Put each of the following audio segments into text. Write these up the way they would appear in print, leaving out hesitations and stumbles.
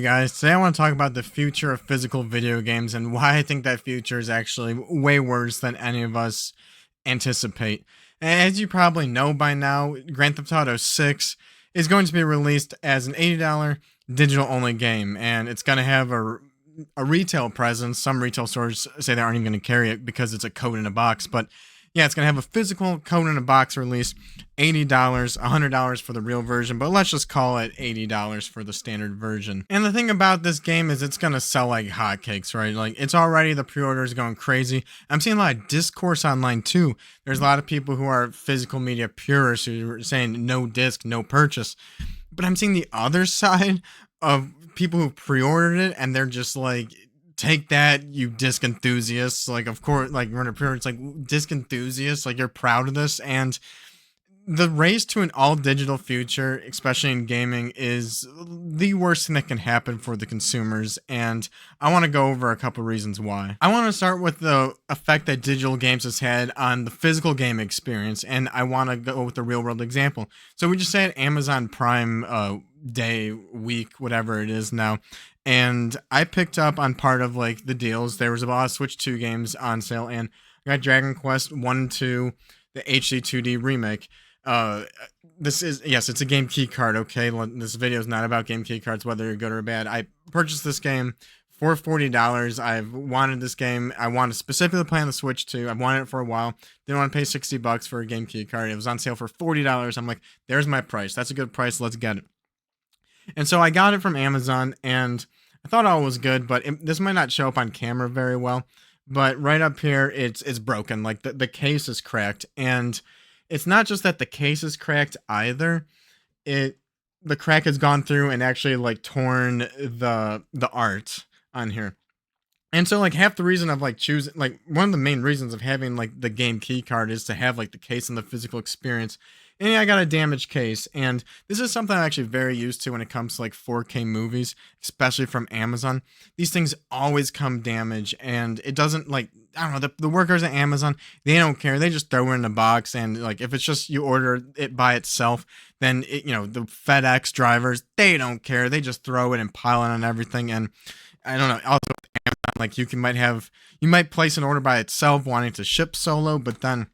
guys, today I want to talk about the future of physical video games and why I think that future is actually way worse than any of us anticipate. As you probably know by now, Grand Theft Auto 6 is going to be released as an $80 digital only game, and it's going to have a retail presence. Some retail stores say they aren't even going to carry it because it's a code in a box, but yeah, it's going to have a physical code in a box release, $80, $100 for the real version, but let's just call it $80 for the standard version. And the thing about this game is it's going to sell like hotcakes, right? Like, it's already, the pre-orders going crazy. I'm seeing a lot of discourse online too. There's a lot of people who are physical media purists who are saying no disc, no purchase. But I'm seeing the other side of people who pre-ordered it and they're just like, take that, you disc enthusiasts. Like, of course, like, we're in a period, it's like, disc enthusiasts, like, you're proud of this. And the race to an all digital future, especially in gaming, is the worst thing that can happen for the consumers. And I want to go over a couple reasons why. I want to start with the effect that digital games has had on the physical game experience. And I want to go with the real world example. So we just say at Amazon Prime day, week, whatever it is now. And I picked up on part of like the deals. There was a lot of Switch 2 games on sale, and I got Dragon Quest 1 and 2, the HD 2D remake. This is, yes, it's a game key card, okay? This video is not about game key cards, whether you're good or bad. I purchased this game for $40. I've wanted this game. I wanted specifically to play on the Switch 2. I've wanted it for a while. Didn't want to pay $60 for a game key card. It was on sale for $40. I'm like, there's my price. That's a good price. Let's get it. And so I got it from Amazon, and I thought all was good, but this might not show up on camera very well. But right up here, it's broken. Like, the case is cracked, and it's not just that the case is cracked either. The crack has gone through and actually like torn the art on here. And so like half the reason of like choosing, like one of the main reasons of having like the game key card is to have like the case and the physical experience. And yeah, I got a damaged case, and this is something I'm actually very used to when it comes to like 4K movies, especially from Amazon. These things always come damaged, and it doesn't, like, I don't know, the workers at Amazon, they don't care. They just throw it in a box, and like if it's just you order it by itself, then it, you know, the FedEx drivers, they don't care. They just throw it and pile it on everything. And I don't know. Also, like you might place an order by itself wanting to ship solo, but then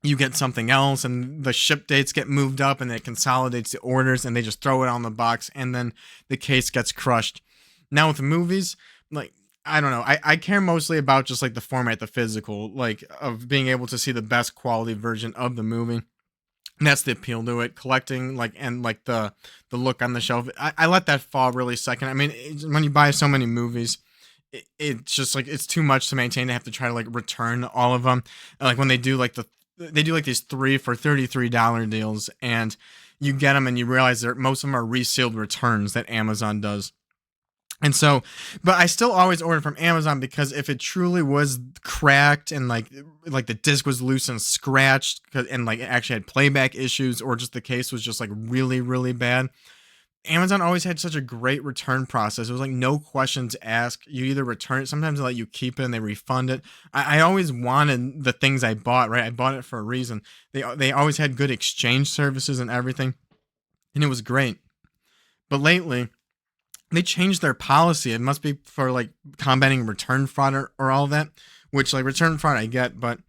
you get something else and the ship dates get moved up and it consolidates the orders and they just throw it on the box and then the case gets crushed. Now with the movies, like, I don't know. I care mostly about just like the format, the physical, like of being able to see the best quality version of the movie. And that's the appeal to it. Collecting, like, and like the look on the shelf. I let that fall really second. I mean, when you buy so many movies, it's just like it's too much to maintain. They have to try to like return all of them. Like when they do like these 3 for $33 deals, and you get them and you realize that most of them are resealed returns that Amazon does. And so, but I still always order from Amazon because if it truly was cracked and like the disc was loose and scratched and like it actually had playback issues, or just the case was just like really, really bad, Amazon always had such a great return process. It was like no questions asked. You either return it, sometimes they let you keep it and they refund it. I always wanted the things I bought, right? I bought it for a reason. They always had good exchange services and everything, and it was great. But lately, they changed their policy. It must be for like combating return fraud or all that, which like return fraud I get, but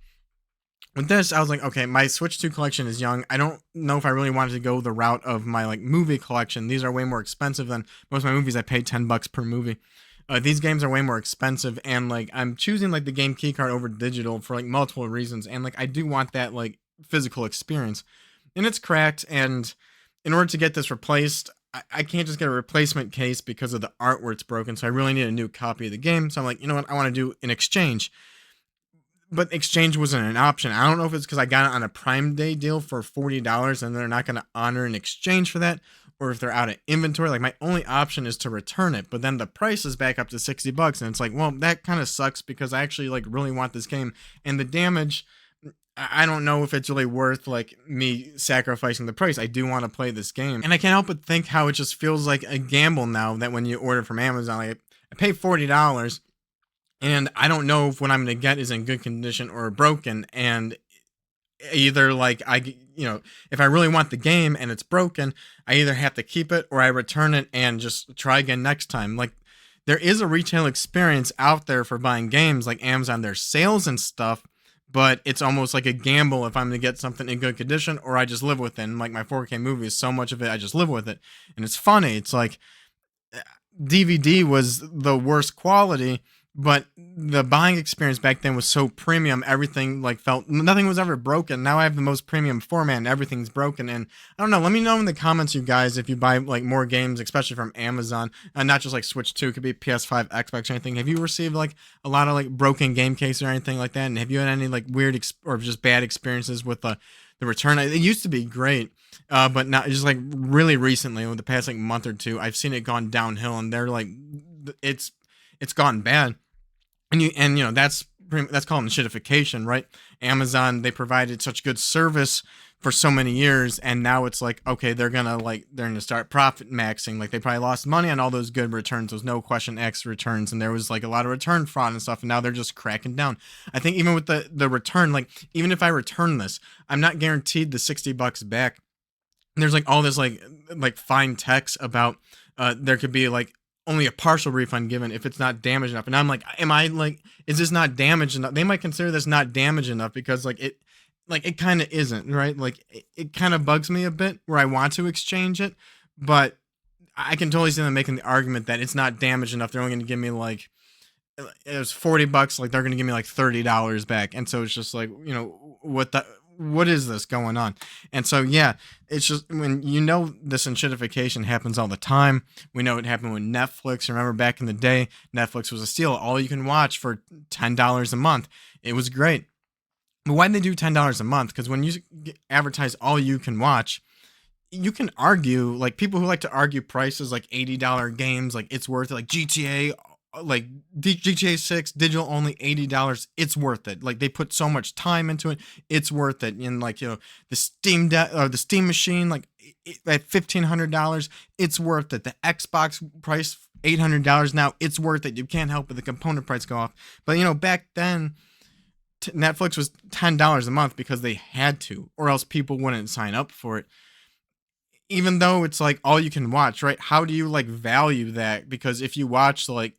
with this, I was like, okay, my Switch 2 collection is young. I don't know if I really wanted to go the route of my like movie collection. These are way more expensive than most of my movies. I pay $10 per movie. These games are way more expensive, and like I'm choosing like the game key card over digital for like multiple reasons. And like I do want that like physical experience. And it's cracked, and in order to get this replaced, I can't just get a replacement case because of the art where it's broken. So I really need a new copy of the game. So I'm like, you know what? I want to do an exchange. But exchange wasn't an option. I don't know if it's because I got it on a Prime Day deal for $40 and they're not going to honor an exchange for that, or if they're out of inventory. Like, my only option is to return it, but then the price is back up to $60, and it's like, well, that kind of sucks because I actually like really want this game, and the damage, I don't know if it's really worth like me sacrificing the price. I do want to play this game, and I can't help but think how it just feels like a gamble now that when you order from Amazon, like I pay $40. And I don't know if what I'm going to get is in good condition or broken. And either like if I really want the game and it's broken, I either have to keep it or I return it and just try again next time. Like there is a retail experience out there for buying games like Amazon, there's sales and stuff, but it's almost like a gamble if I'm going to get something in good condition or I just live with it. And like my 4K movies, so much of it I just live with it. And it's funny. It's like DVD was the worst quality, but the buying experience back then was so premium. Everything like felt nothing was ever broken. Now I have the most premium format and everything's broken. And I don't know. Let me know in the comments, you guys, if you buy like more games, especially from Amazon, and not just like Switch 2, it could be PS5, Xbox, or anything. Have you received like a lot of like broken game cases or anything like that? And have you had any like weird or just bad experiences with the return? It used to be great. But not just like really recently, over the past like month or two, I've seen it gone downhill, and they're like, it's gone bad, and that's called shitification, right? Amazon, they provided such good service for so many years, and now it's like, okay, they're gonna start profit maxing. Like they probably lost money on all those good returns, those no question X returns, and there was like a lot of return fraud and stuff, and now they're just cracking down. I think even with the return, like even if I return this, I'm not guaranteed the $60 back. There's like all this like fine text about there could be like only a partial refund given if it's not damaged enough. And I'm like, am I like, is this not damaged enough? They might consider this not damaged enough because it kind of isn't, right? Like it kind of bugs me a bit where I want to exchange it, but I can totally see them making the argument that it's not damaged enough. They're only going to give me like, it was $40, like they're going to give me like $30 back. And so it's just like, what is this going on? And so, yeah, it's just when this enshittification happens all the time. We know it happened with Netflix. Remember back in the day, Netflix was a steal. All you can watch for $10 a month. It was great. But why did they do $10 a month? Because when you advertise all you can watch, you can argue, like people who like to argue prices, like $80 games, like it's worth it, like GTA, like GTA 6 digital only $80, it's worth it. Like they put so much time into it, it's worth it. And like the the Steam machine, like at $1,500, it's worth it. The Xbox price $800 now, it's worth it. You can't help but the component price go off. But back then Netflix was $10 a month because they had to, or else people wouldn't sign up for it. Even though it's like all you can watch, right? How do you like value that? Because if you watch like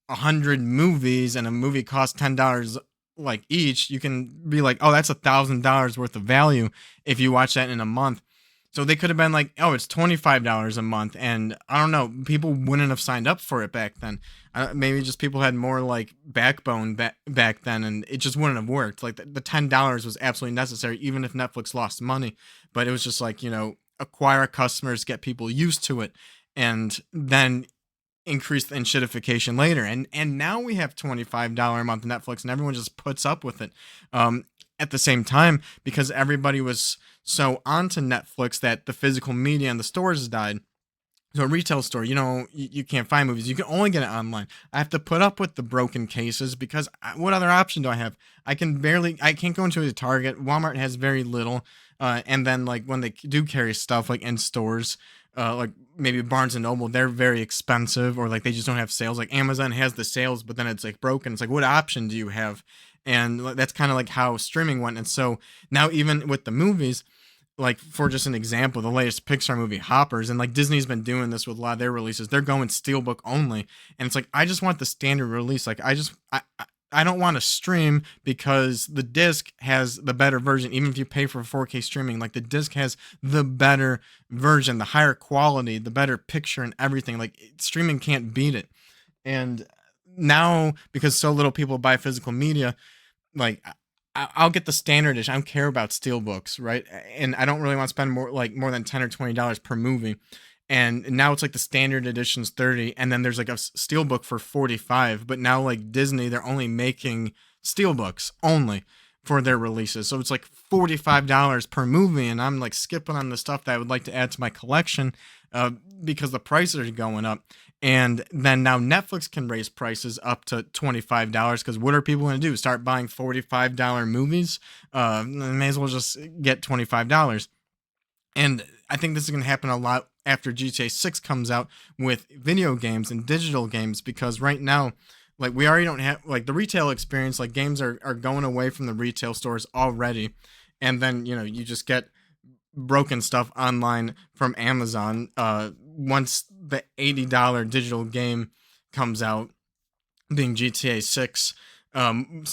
100 movies and a movie costs $10 like each, you can be like, oh, that's $1,000 worth of value if you watch that in a month. So they could have been like, oh, it's $25 a month, and I don't know, people wouldn't have signed up for it back then. Maybe just people had more like backbone back then, and it just wouldn't have worked. Like the $10 was absolutely necessary, even if Netflix lost money. But it was just like, acquire customers, get people used to it, and then increase the enshittification later. And now we have $25 a month Netflix, and everyone just puts up with it. At the same time, because everybody was so onto Netflix that the physical media and the stores died. So a retail store, you can't find movies. You can only get it online. I have to put up with the broken cases because what other option do I have? I can't go into a Target. Walmart has very little. And then like when they do carry stuff like in stores, like maybe Barnes and Noble, they're very expensive, or like they just don't have sales. Like Amazon has the sales, but then it's like broken. It's like, what option do you have? And that's kind of like how streaming went. And so now even with the movies, like for just an example, the latest Pixar movie Hoppers, and like Disney's been doing this with a lot of their releases, they're going steelbook only. And it's like, I just want the standard release. Like I don't want to stream because the disc has the better version. Even if you pay for 4K streaming, like the disc has the better version, the higher quality, the better picture and everything. Like streaming can't beat it. And now, because so little people buy physical media, like I'll get the standard edition. I don't care about steelbooks, right? And I don't really want to spend more than $10 or $20 per movie. And now it's like the standard edition's 30, and then there's like a steelbook for 45. But now like Disney, they're only making steelbooks only for their releases. So it's like $45 per movie, and I'm like skipping on the stuff that I would like to add to my collection because the prices are going up. And then now Netflix can raise prices up to $25 because what are people going to do? Start buying $45 movies? May as well just get $25. And I think this is going to happen a lot after GTA 6 comes out with video games and digital games, because right now, like we already don't have like the retail experience, like games are going away from the retail stores already. and then you just get broken stuff online from Amazon. Once the $80 digital game comes out, being GTA 6,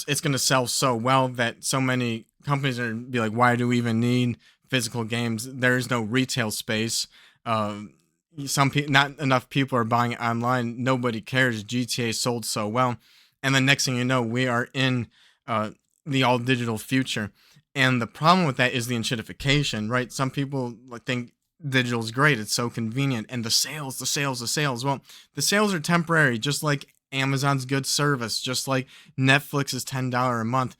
it's going to sell so well that so many companies are going to be like, why do we even need physical games? There's no retail space. Not enough people are buying it online. Nobody cares. GTA sold so well. And the next thing you know, we are in the all digital future. And the problem with that is the enshittification, right? Some people think digital is great. It's so convenient. And the sales, the sales, the sales. Well, the sales are temporary, just like Amazon's good service, just like Netflix's $10 a month.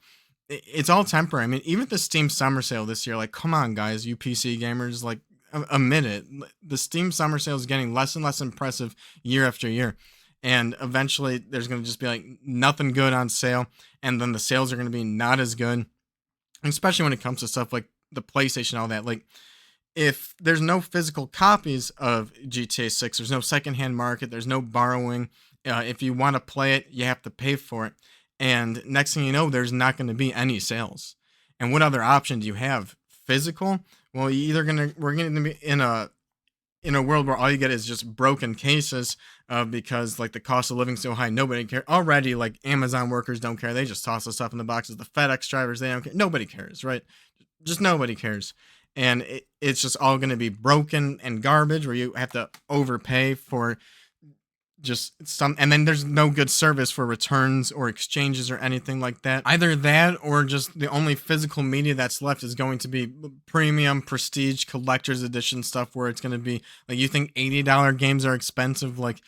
It's all temporary. I mean, even the Steam summer sale this year, like, come on, guys, you PC gamers, like, a minute. The Steam summer sale is getting less and less impressive year after year. And eventually there's going to just be like nothing good on sale. And then the sales are going to be not as good, especially when it comes to stuff like the PlayStation, all that. Like, if there's no physical copies of GTA 6, there's no secondhand market, there's no borrowing. If you want to play it, you have to pay for it. And next thing you know, there's not going to be any sales. And what other option do you have? Physical? Well, we're gonna be in a world where all you get is just broken cases, because like the cost of living so high, nobody cares already. Like Amazon workers don't care; they just toss the stuff in the boxes. The FedEx drivers, they don't care. Nobody cares, right? Just nobody cares, and it's just all going to be broken and garbage, where you have to overpay for just some, and then there's no good service for returns or exchanges or anything like that. Either that, or just the only physical media that's left is going to be premium prestige collector's edition stuff, where it's going to be like, you think $80 games are expensive, like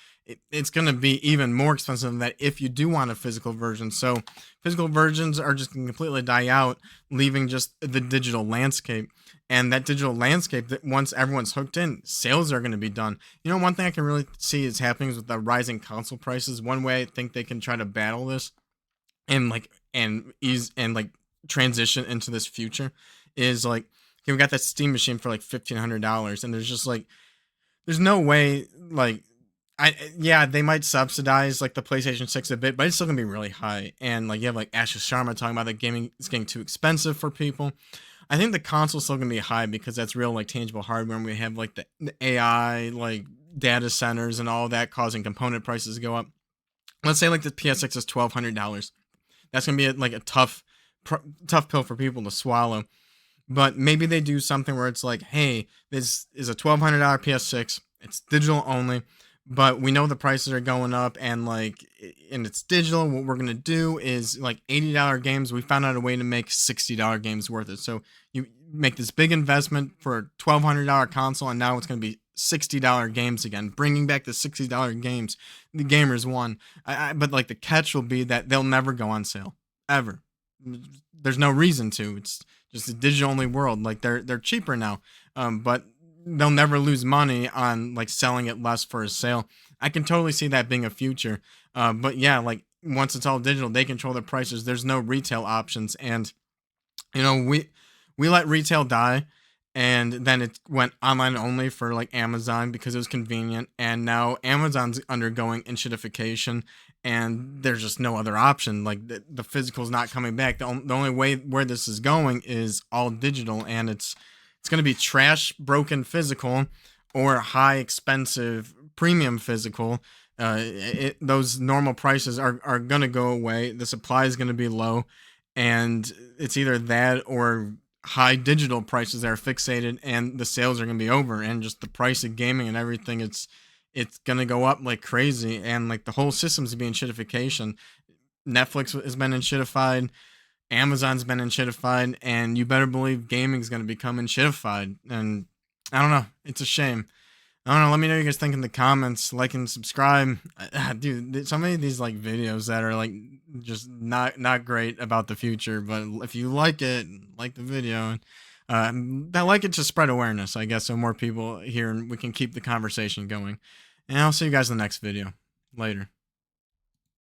it's going to be even more expensive than that if you do want a physical version. So physical versions are just going to completely die out, leaving just the digital landscape. And that digital landscape, that once everyone's hooked in, sales are going to be done. One thing I can really see is happening with the rising console prices. One way I think they can try to battle this and ease and transition into this future is like, okay, we got that Steam machine for like $1,500, and there's no way, like, they might subsidize like the PlayStation 6 a bit, but it's still gonna be really high. And like, you have like Ashish Sharma talking about that gaming is getting too expensive for people. I think the console's still gonna be high because that's real, like, tangible hardware, and we have like the AI, like, data centers and all that causing component prices to go up. Let's say like the PS6 is $1,200. That's gonna be like a tough pill for people to swallow. But maybe they do something where it's like, hey, this is a $1,200 PS6. It's digital only, but we know the prices are going up, and it's digital. What we're gonna do is, like, $80 games, we found out a way to make $60 games worth it. So you make this big investment for a $1,200 console, and now it's gonna be $60 games again, bringing back the $60 games. The gamers won. But like, the catch will be that they'll never go on sale ever. There's no reason to. It's just a digital only world. Like, they're cheaper now, but they'll never lose money on like selling it less for a sale. I can totally see that being a future. But yeah, like, once it's all digital, they control the prices. There's no retail options, and we let retail die, and then it went online only for like Amazon because it was convenient, and now Amazon's undergoing enshittification, and there's just no other option. Like, the physical's not coming back. The only way where this is going is all digital, and it's going to be trash, broken physical, or high expensive premium physical. Those normal prices are going to go away. The supply is going to be low, and it's either that or high digital prices that are fixated, and the sales are going to be over, and just the price of gaming and everything, it's going to go up like crazy, and like the whole system's being shittification. Netflix has been shittified, Amazon's been shittified, and you better believe gaming's going to become shittified. And I don't know, it's a shame. I don't know, let me know what you guys think in the comments. Like and subscribe. Dude, so many of these like videos that are like just not great about the future, but if you like it, like the video, I like it to spread awareness, I guess, so more people hear and we can keep the conversation going. And I'll see you guys in the next video. Later.